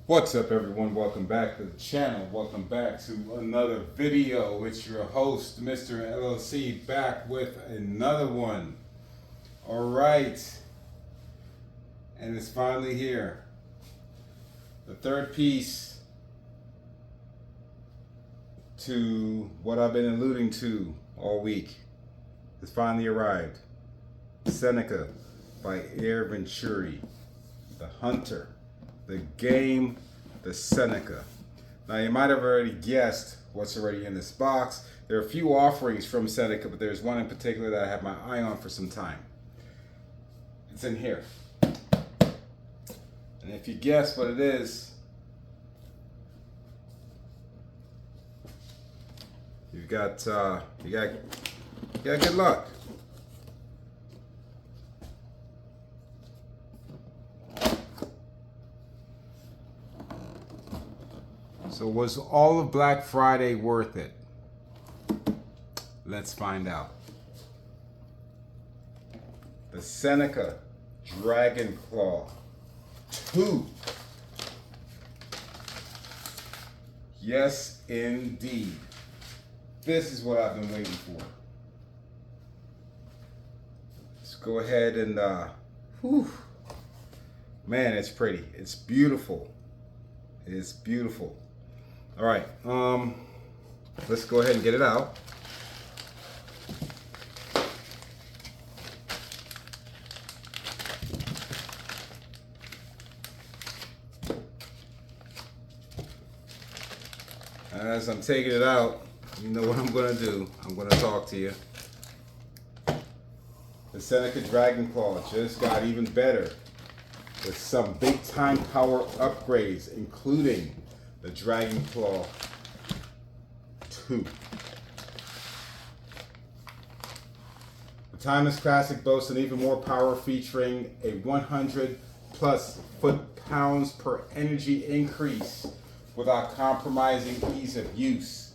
What's up, everyone? Welcome back to the channel. Welcome back to another video. It's your host, Mr. LLC, back with another one. All right, and it's finally here. The third piece to what I've been alluding to all week has finally arrived. Seneca by Air Venturi, the hunter. The game, the Seneca. Now you might have already guessed what's already in this box. There are a few offerings from Seneca, but there's one in particular that I have my eye on for some time. It's in here. And if you guess what it is, you got good luck. So was all of Black Friday worth it? Let's find out. The Seneca Dragon Claw 2. Yes, indeed. This is what I've been waiting for. Let's go ahead and, man, it's pretty. It's beautiful. It's beautiful. All right, let's go ahead and get it out. As I'm taking it out, you know what I'm gonna do. I'm gonna talk to you. The Seneca Dragon Claw just got even better with some big time power upgrades, including the Dragon Claw 2. The timeless classic boasts an even more power, featuring a 100 plus foot-pounds per energy increase without compromising ease of use.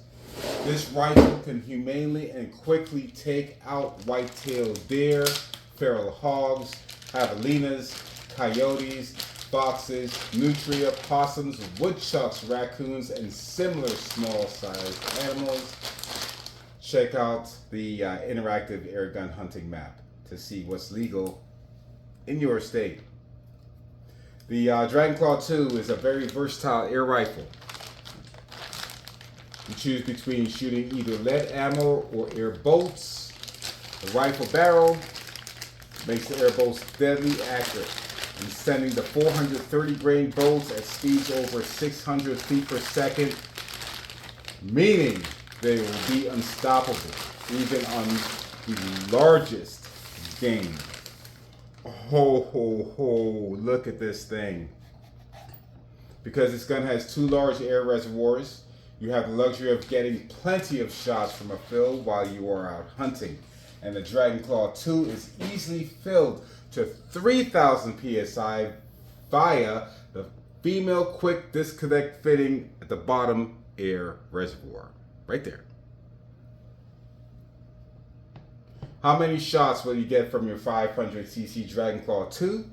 This rifle can humanely and quickly take out white-tailed deer, feral hogs, javelinas, coyotes, foxes, nutria, possums, woodchucks, raccoons, and similar small-sized animals. Check out the interactive air gun hunting map to see what's legal in your state. The Dragon Claw 2 is a very versatile air rifle. You choose between shooting either lead ammo or air bolts. The rifle barrel makes the air bolts deadly accurate, and sending the 430 grain bolts at speeds over 600 feet per second, meaning they will be unstoppable even on the largest game. Ho ho ho, look at this thing. Because this gun has 2 large air reservoirs, you have the luxury of getting plenty of shots from a field while you are out hunting. And the Dragon Claw 2 is easily filled to 3,000 psi via the female quick disconnect fitting at the bottom air reservoir. Right there. How many shots will you get from your 500cc Dragon Claw 2?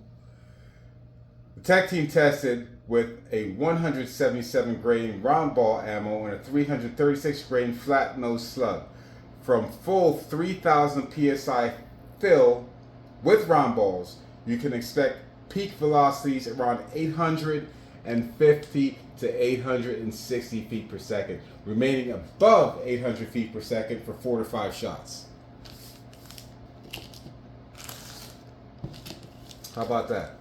The tech team tested with a 177 grain round ball ammo and a 336 grain flat nose slug. From full 3,000 psi fill with round balls, you can expect peak velocities around 850 to 860 feet per second, remaining above 800 feet per second for 4 to 5 shots. How about that?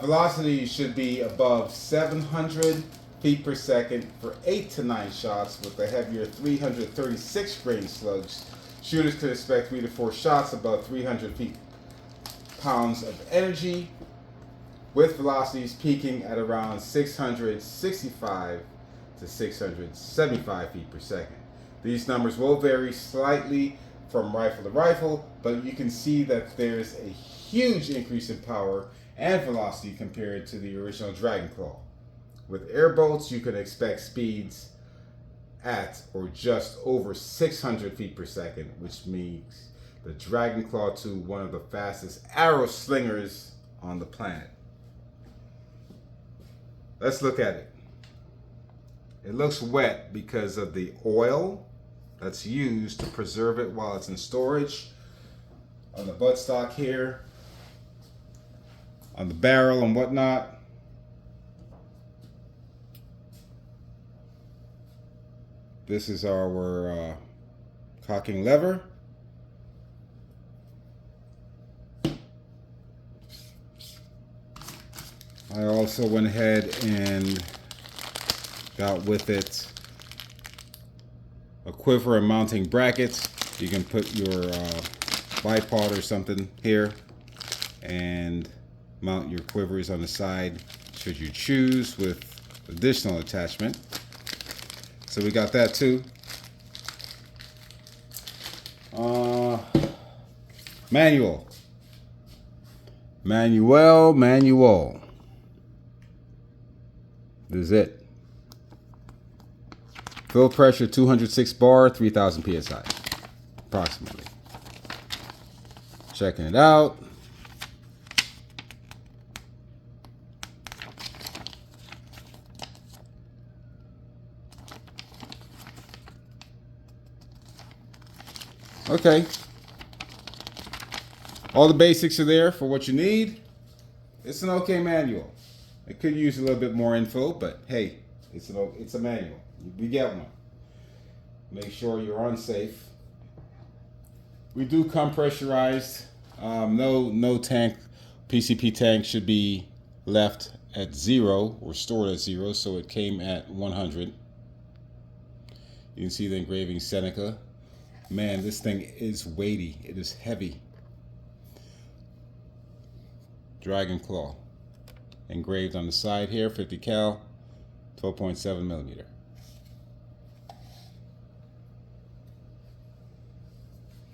Velocity should be above 700 feet per second for 8 to 9 shots with the heavier 336 grain slugs. Shooters could expect 3 to 4 shots above 300 pounds of energy, with velocities peaking at around 665 to 675 feet per second. These numbers will vary slightly from rifle to rifle, but you can see that there's a huge increase in power and velocity compared to the original Dragon Claw. With air bolts, you can expect speeds at or just over 600 feet per second, which makes the Dragon Claw 2 one of the fastest arrow slingers on the planet. Let's look at it. It looks wet because of the oil that's used to preserve it while it's in storage. On the buttstock here, on the barrel and whatnot. This is our cocking lever. I also went ahead and got with it a quiver and mounting brackets. You can put your bipod or something here and mount your quivers on the side should you choose, with additional attachment. So we got that too. Manual. This is it. Fill pressure 206 bar, 3000 psi, approximately. Checking it out. Okay. All the basics are there for what you need. It's an okay manual. It could use a little bit more info, but hey, it's a manual. We get one. Make sure you're unsafe. We do come pressurized. No tank, PCP tank should be left at 0 or stored at 0, so it came at 100. You can see the engraving Seneca. Man, this thing is weighty. It is heavy. Dragon claw. Engraved on the side here, 50 cal, 12.7 millimeter.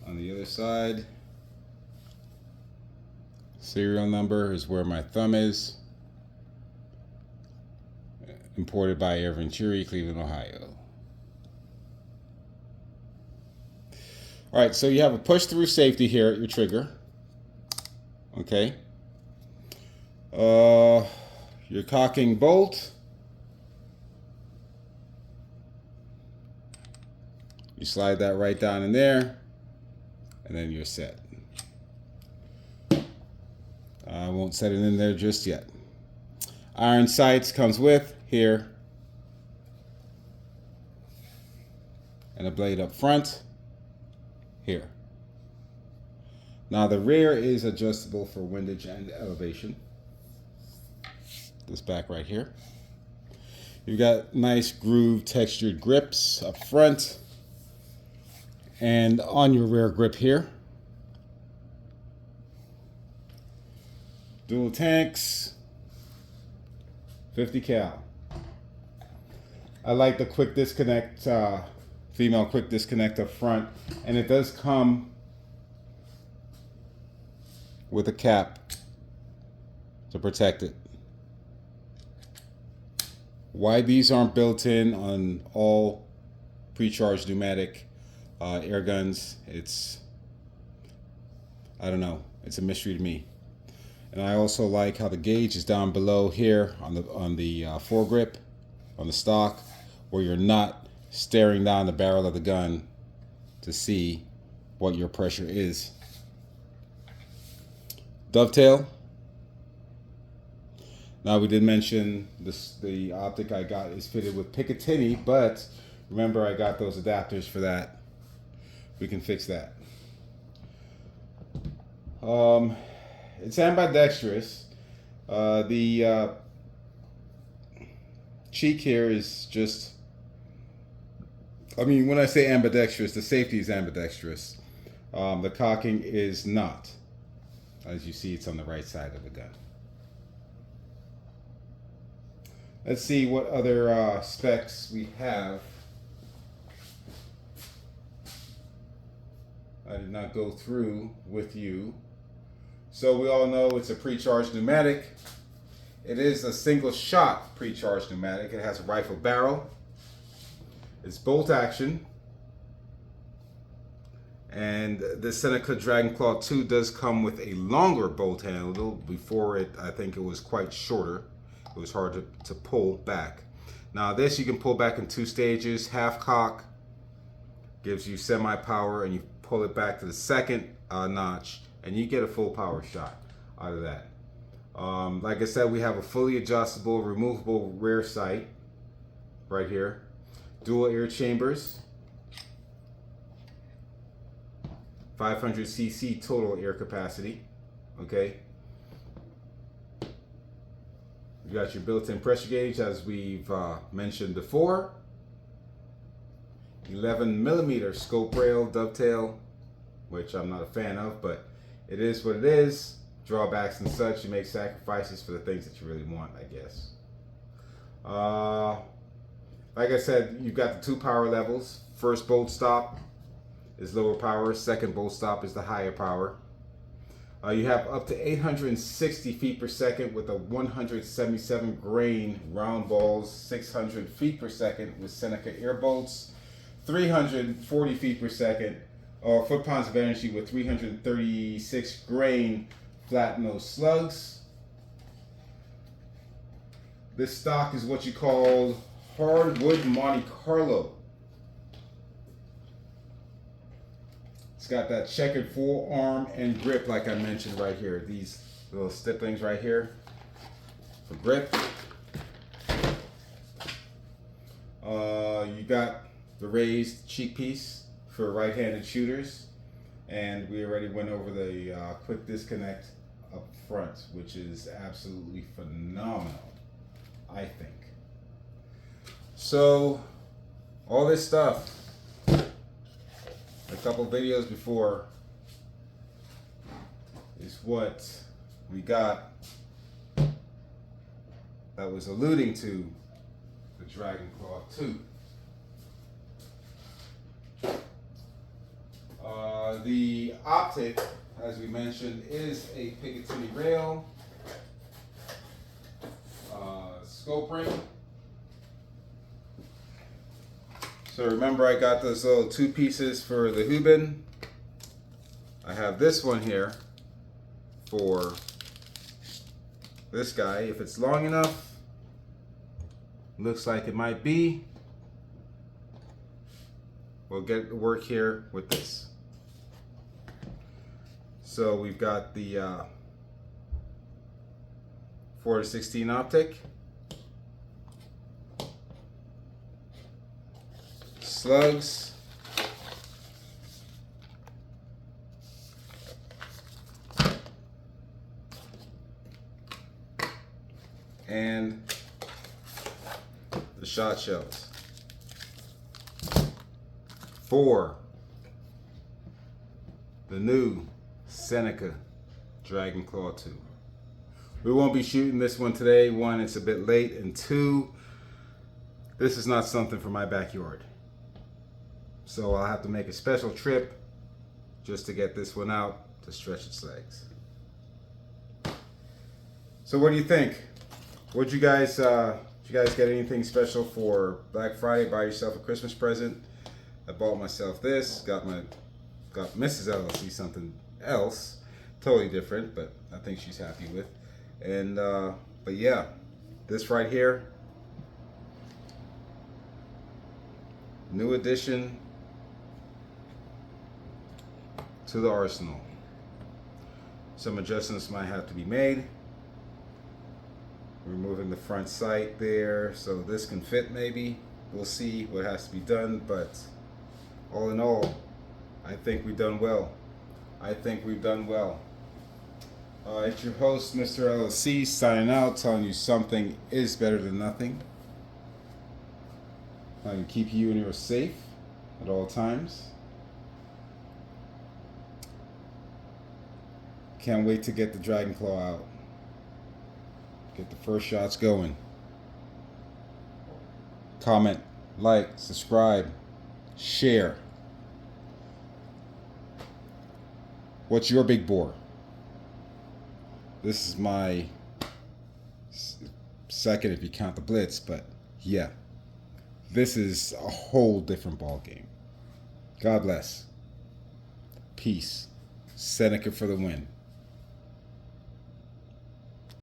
On the other side, serial number is where my thumb is. Imported by Air Venturi, Cleveland, Ohio. All right, so you have a push-through safety here at your trigger. Okay. Your cocking bolt. You slide that right down in there, and then you're set. I won't set it in there just yet. Iron sights comes with here, and a blade up front here. Now the rear is adjustable for windage and elevation. This back right here. You've got nice groove textured grips up front and on your rear grip here. Dual tanks, 50 cal. I like the quick disconnect, female quick disconnect up front, and it does come with a cap to protect it. Why these aren't built in on all pre-charged pneumatic air guns, I don't know, it's a mystery to me. And I also like how the gauge is down below here on the foregrip, on the stock, where you're not staring down the barrel of the gun to see what your pressure is. Dovetail. Now we did mention this, the optic I got is fitted with Picatinny, but remember I got those adapters for that. We can fix that. It's ambidextrous. The cheek here is just, I mean, when I say ambidextrous, the safety is ambidextrous. The cocking is not. As you see, it's on the right side of the gun. Let's see what other specs we have. I did not go through with you. So we all know it's a pre-charged pneumatic. It is a single shot pre-charged pneumatic. It has a rifle barrel. It's bolt action. And the Seneca Dragon Claw 2 does come with a longer bolt handle. Before it, I think it was quite shorter. It was hard to pull back. Now this you can pull back in 2 stages. Half cock gives you semi-power, and you pull it back to the second notch, and you get a full power shot out of that. Like I said, we have a fully adjustable, removable rear sight right here. Dual air chambers. 500 cc total air capacity. Okay. You got your built-in pressure gauge, as we've mentioned before. 11 millimeter scope rail dovetail, which I'm not a fan of, but it is what it is. Drawbacks and such, you make sacrifices for the things that you really want, I guess. Like I said, you've got the 2 power levels. First bolt stop is lower power, second bolt stop is the higher power. You have up to 860 feet per second with a 177 grain round balls, 600 feet per second with Seneca air bolts, 340 feet per second, or foot-pounds of energy with 336 grain flat nose slugs. This stock is what you call hardwood Monte Carlo. It's got that checkered forearm and grip, like I mentioned right here. These little stipplings right here for grip. You got the raised cheek piece for right-handed shooters, and we already went over the quick disconnect up front, which is absolutely phenomenal, I think. So all this stuff, a couple videos before, is what we got that was alluding to the Dragon Claw 2. The optic, as we mentioned, is a Picatinny rail, scope ring. So remember, I got those little 2 pieces for the Hubin. I have this one here for this guy. If it's long enough, looks like it might be, we'll get to work here with this. So we've got the 4-16 optic, slugs, and the shot shells for the new Seneca Dragon Claw 2. We won't be shooting this one today. 1, it's a bit late, and 2, this is not something for my backyard. So I'll have to make a special trip just to get this one out to stretch its legs. So what do you think? Did you guys get anything special for Black Friday? Buy yourself a Christmas present. I bought myself this. Got Mrs. LLC something else, totally different, but I think she's happy with. And but yeah, this right here, new addition to the arsenal. Some adjustments might have to be made. Removing the front sight there so this can fit, maybe. We'll see what has to be done, but all in all, I think we've done well. I think we've done well. It's your host, Mr. LLC, signing out, telling you something is better than nothing. I can keep you and yours safe at all times. Can't wait to get the Dragon Claw out. Get the first shots going. Comment, like, subscribe, share. What's your big bore? This is my second if you count the Blitz, but yeah, this is a whole different ball game. God bless. Peace. Seneca for the win.